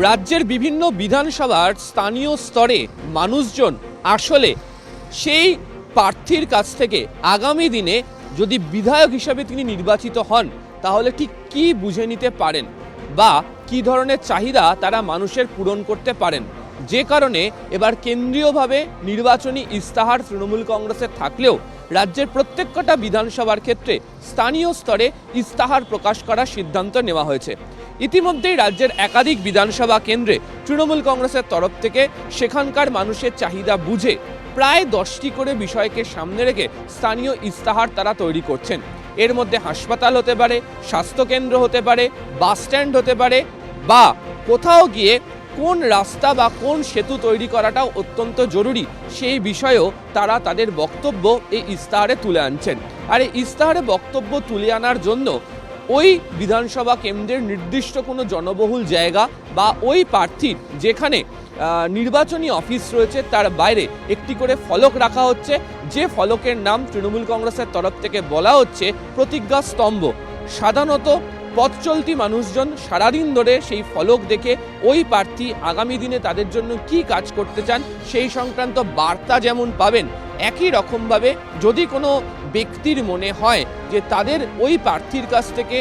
রাজ্যের বিভিন্ন বিধানসভার স্থানীয় স্তরে মানুষজন আসলে সেই প্রার্থীর কাছ থেকে আগামী দিনে যদি বিধায়ক হিসাবে তিনি নির্বাচিত হন তাহলে ঠিক কী বুঝে নিতে পারেন বা কী ধরনের চাহিদা তারা মানুষের পূরণ করতে পারেন, যে কারণে এবার কেন্দ্রীয়ভাবে নির্বাচনী ইস্তাহার তৃণমূল কংগ্রেসের থাকলেও রাজ্যের প্রত্যেকটা বিধানসভার ক্ষেত্রে স্থানীয় স্তরে ইস্তাহার প্রকাশ করার সিদ্ধান্ত নেওয়া হয়েছে। ইতিমধ্যেই রাজ্যের একাধিক বিধানসভা কেন্দ্রে তৃণমূল কংগ্রেসের তরফ থেকে সেখানকার মানুষের চাহিদা বুঝে প্রায় 10টি করে বিষয়কে সামনে রেখে স্থানীয় ইস্তাহার তারা তৈরি করছেন। এর মধ্যে হাসপাতাল হতে পারে, স্বাস্থ্যকেন্দ্র হতে পারে, বাস স্ট্যান্ড হতে পারে, বা কোথাও গিয়ে কোন রাস্তা বা কোন সেতু তৈরি করাটাও অত্যন্ত জরুরি, সেই বিষয়েও তারা তাদের বক্তব্য এই ইস্তাহারে তুলে আনছেন। আর এই ইস্তাহারে বক্তব্য তুলে আনার জন্য ওই বিধানসভা কেন্দ্রের নির্দিষ্ট কোনো জনবহুল জায়গা বা ওই প্রার্থীর যেখানে নির্বাচনী অফিস রয়েছে তার বাইরে একটি করে ফলক রাখা হচ্ছে, যে ফলকের নাম তৃণমূল কংগ্রেসের তরফ থেকে বলা হচ্ছে প্রতিজ্ঞা স্তম্ভ। সাধারণত পথ চলতি মানুষজন সারাদিন ধরে সেই ফলক দেখে ওই প্রার্থী আগামী দিনে তাদের জন্য কি কাজ করতে চান সেই সংক্রান্ত বার্তা যেমন পাবেন, একই রকমভাবে যদি কোনো ব্যক্তির মনে হয় যে তাদের ওই প্রার্থীর কাছ থেকে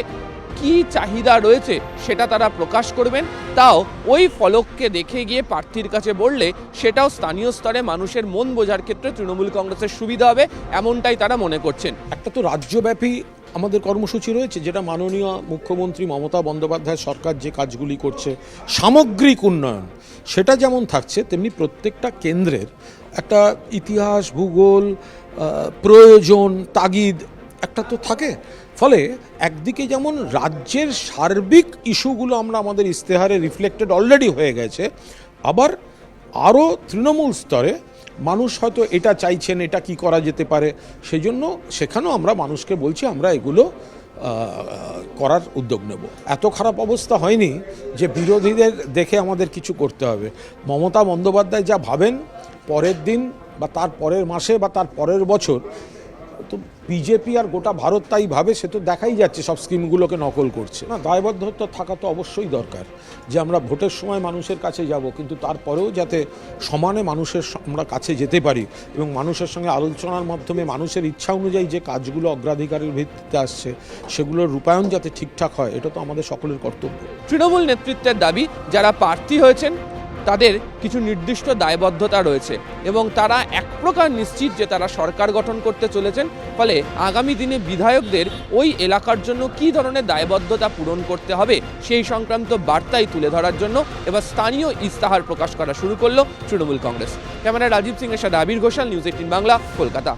কি চাহিদা রয়েছে সেটা তারা প্রকাশ করবেন, তাও ওই ফলককে দেখে গিয়ে প্রার্থীর কাছে বললে সেটাও স্থানীয় স্তরে মানুষের মন বোঝার ক্ষেত্রে তৃণমূল কংগ্রেসের সুবিধা হবে, এমনটাই তারা মনে করছেন। একটা তো রাজ্যব্যাপী আমাদের কর্মসূচি রয়েছে, যেটা মাননীয় মুখ্যমন্ত্রী মমতা বন্দ্যোপাধ্যায় সরকার যে কাজগুলি করছে, সামগ্রিক উন্নয়ন সেটা যেমন থাকছে, তেমনি প্রত্যেকটা কেন্দ্রের একটা ইতিহাস, ভূগোল, প্রয়োজন, তাগিদ একটা তো থাকে। ফলে একদিকে যেমন রাজ্যের সার্বিক ইস্যুগুলো আমরা আমাদের ইস্তেহারে রিফ্লেক্টেড অলরেডি হয়ে গেছে, আবার আরও তৃণমূল স্তরে মানুষ হয়তো এটা চাইছেন, এটা কি করা যেতে পারে, সেই জন্য সেখানেও আমরা মানুষকে বলছি আমরা এগুলো করার উদ্যোগ নেব। এত খারাপ অবস্থা হয়নি যে বিরোধীদের দেখে আমাদের কিছু করতে হবে। মমতা বন্দ্যোপাধ্যায় যা ভাবেন পরের দিন বা তার পরের মাসে বা তার পরের বছর, তো বিজেপি আর গোটা ভারত তাই ভাবে, সে তো দেখাই যাচ্ছে সব স্কিমগুলোকে নকল করছে। না, দায়বদ্ধতা থাকা তো অবশ্যই দরকার যে আমরা ভোটের সময় মানুষের কাছে যাব, কিন্তু তারপরেও যাতে সমানে মানুষের আমরা কাছে যেতে পারি এবং মানুষের সঙ্গে আলোচনার মাধ্যমে মানুষের ইচ্ছা অনুযায়ী যে কাজগুলো অগ্রাধিকারের ভিত্তিতে আসছে সেগুলোর রূপায়ণ যাতে ঠিকঠাক হয়, এটা তো আমাদের সকলের কর্তব্য। তৃণমূল নেতৃত্বের দাবি, যারা প্রার্থী হয়েছেন তাদের কিছু নির্দিষ্ট দায়বদ্ধতা রয়েছে এবং তারা এক প্রকার নিশ্চিত যে তারা সরকার গঠন করতে চলেছেন। ফলে আগামী দিনে বিধায়কদের ওই এলাকার জন্য কী ধরনের দায়বদ্ধতা পূরণ করতে হবে সেই সংক্রান্ত বার্তাই তুলে ধরার জন্য এবার স্থানীয় ইস্তাহার প্রকাশ করা শুরু করলো তৃণমূল কংগ্রেস। ক্যামেরায় রাজীব সিংয়ের সাথে আবির ঘোষাল, নিউজ 18 বাংলা, কলকাতা।